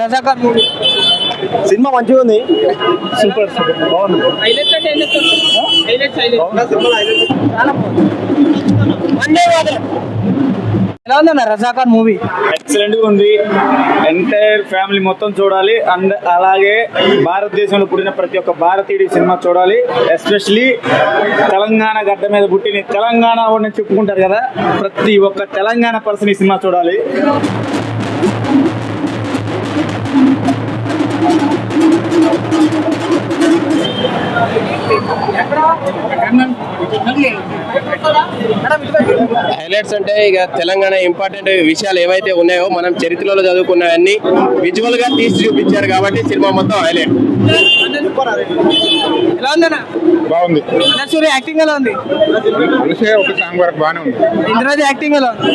Razakar movie cinema మంచిగా ఉంది. Super super బాగుంది. ఎలా ఉందన్న రజాకార్ మూవీ? ఎక్సలెంట్ గా ఉంది. ఎంటైర్ ఫ్యామిలీ మొత్తం చూడాలి. అండ్ అలాగే భారతదేశంలో పుట్టిన ప్రతి ఒక్క భారతీయుడి సినిమా చూడాలి. ఎస్పెషలీ తెలంగాణ గడ్డ మీద పుట్టిన తెలంగాణ వాడిని చెప్పుకుంటారు కదా, ప్రతి ఒక్క తెలంగాణ పర్సన్ ఈ సినిమా చూడాలి. హైలైట్స్ అంటే ఇక తెలంగాణ ఇంపార్టెంట్ విషయాలు ఏవైతే ఉన్నాయో మనం చరిత్రలో చదువుకున్నవన్నీ విజువల్ గా తీసి చూపించారు కాబట్టి సినిమా మొత్తం హైలైట్. ఎలా ఉందన్న? బాగుంది. సూర్య యాక్టింగ్ ఎలా ఉంది? అనుసూయ ఒక సాంగ్ వరకు బాగానే ఉంది. ఇంద్రాజ్ యాక్టింగ్ ఎలా ఉంది?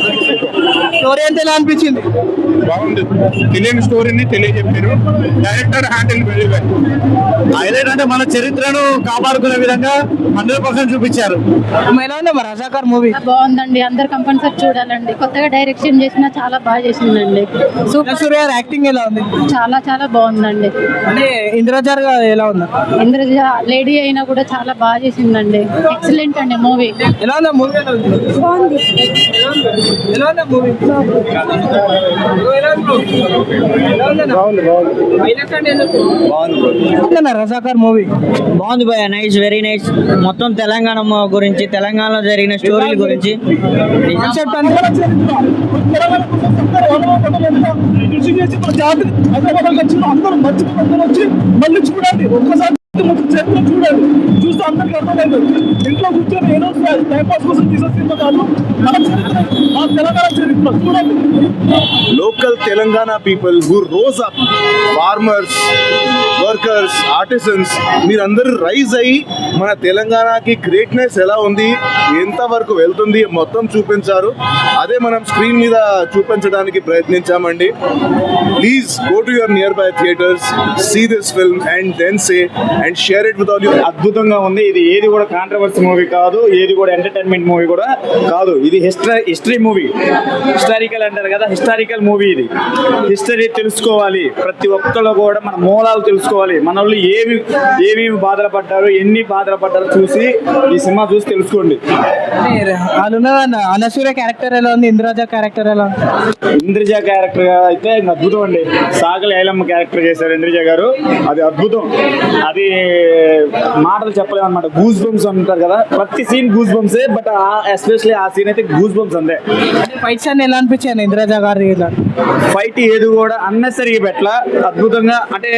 స్టోరీ అంతా ఎలా అనిపించింది? బాగుంది. తెలియని స్టోరీని తెలియజెప్పారు. Director handle very well. Highlight అంటే మన చరిత్రను కాపాడుకునే విధంగా 100% చూపించారు. ఎలా ఉందా మరి రజాకార్ మూవీ? బాగుందండి, అందరు కంపల్సరీ చూడాలండి. కొత్తగా డైరెక్షన్ చేసినా చాలా బాగా చేసిందండి. సూపర్. సూర్య యాక్టింగ్ ఎలా ఉంది? చాలా చాలా బాగుందండి. అంటే ఇంద్రజార్ ఎలా ఉంది? ఇంద్రజ లేడీ అయినా కూడా చాలా బాగా చేసిందండి. ఎక్సలెంట్ అండి మూవీ. ఎలా ఉందా మూవీ? ఎలా ఉంది? బాగుంది. ఎలా ఉందా మూవీ? రజాకార్ మూవీ బాగుంది భయ, నైస్, వెరీ నైస్. మొత్తం తెలంగాణ గురించి, తెలంగాణలో జరిగిన స్టోరీల గురించి. కాన్సెప్ట్ మళ్ళీ చూడండి, ఒక్కసారి చరిత్ర చూడండి, చూస్తే అందరికి అర్థమైంది. ఇంట్లో కూర్చొని ఏదో టైం పాస్ కోసం తీసే సినిమా కాదు, మన చరిత్ర, మన తెలంగాణ చరిత్ర చూడండి. Local Telangana people who rose up, farmers, workers, artisans, మీరందరూ రైజ్ అయ్యి మన తెలంగాణకి గ్రేట్నెస్ ఎలా ఉంది, ఎంతవరకు వెళ్తుంది మొత్తం చూపించారు. అదే మనం స్క్రీన్ మీద చూపించడానికి ప్రయత్నించామండి. Please go to your nearby theatres, see this film and then say and share it with all you. అద్భుతంగా ఉంది. ఇది ఏది కూడా కాంట్రవర్సీ మూవీ కాదు, ఏది కూడా ఎంటర్టైన్మెంట్ మూవీ కూడా కాదు. ఇది హిస్టరీ మూవీ. హిస్టారికల్ అంటారు కదా, హిస్టారికల్ మూవీ. ఇది హిస్టరీ తెలుసుకోవాలి. ప్రతి ఒక్కళ్ళు కూడా మన మూలాలు తెలుసుకోవాలి. మన వాళ్ళు ఏవి బాధలు పడ్డారు, ఎన్ని బాధలు పడ్డారు చూసి ఈ సినిమా చూసి తెలుసుకోండి. అనసూయ క్యారెక్టర్ ఎలా ఉంది? ఇంద్రజ క్యారెక్టర్ ఎలా ఉంది? ఇంద్రజ క్యారెక్టర్ అయితే అద్భుతం అండి. సాగల ఐలమ్మ క్యారెక్టర్ చేశారు ఇంద్రజ గారు, అది అద్భుతం. అది మాటలు చెప్పలేము అనమాట. గూస్ బంప్స్ అంటారు కదా, ప్రతి సీన్ గూస్ బంప్సే. బట్ ఎస్పెషల్లీ ఆ సీన్ అయితే గూస్ బంప్స్ అంతే. ఫైట్స్ అన్ని ఎలా అనిపించాను ఇంద్రజ గారి? ఫైట్ ఏది కూడా అన్నెసరీగా పెట్టలా, అద్భుతంగా. అంటే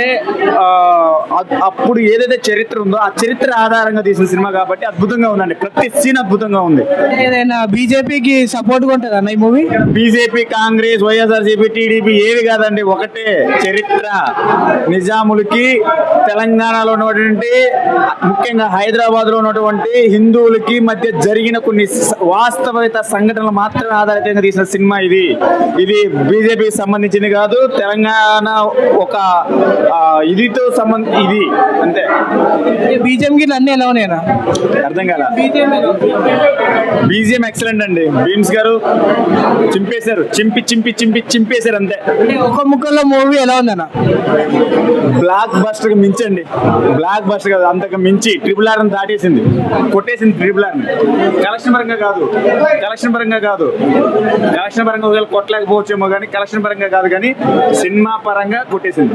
అప్పుడు ఏదైతే చరిత్ర ఉందో ఆ చరిత్ర ఆధారంగా తీసిన సినిమా కాబట్టి అద్భుతంగా ఉందండి. ప్రతి సీన్ అద్భుతంగా ఉంది. ఏదైనా బీజేపీకి సపోర్ట్ గా ఉంటుంది అన్న ఈ movie? BJP, Congress, YSRCP, TDP ఏవి కాదండి, ఒకటే చరిత్ర. నిజాములకి తెలంగాణలో ఉన్నటువంటి, ముఖ్యంగా హైదరాబాద్ లో ఉన్నటువంటి హిందువులకి మధ్య జరిగిన కొన్ని వాస్తవిక సంఘటనలు మాత్రమే ఆధారితంగా తీసిన సినిమా ఇది. ఇది బీజేపీకి సంబంధించింది కాదు, తెలంగాణ ఒక ఇదితో ఇది అంతే. బీజేపీ గిట్ల అన్ని ఎలా ఉన్నాయా? అర్థం కాల. బీజిఎం ఎక్సలెంట్ అండి. బీమ్స్ గారు చింపేశారు, చింపేశారు అంతే. ఒక ముక్కలో మూవీ ఎలా ఉందన్న? బ్లాక్ బస్టర్ మించండి. బ్లాక్ బస్టర్ కాదు, అంతకు మించి RRR దాటేసింది, కొట్టేసింది. RRR కలెక్షన్ పరంగా కాదు, కలెక్షన్ పరంగా ఒకవేళ కొట్టలేకపోవచ్చేమో కానీ కలెక్షన్ పరంగా కాదు, కానీ సినిమా పరంగా కొట్టేసింది.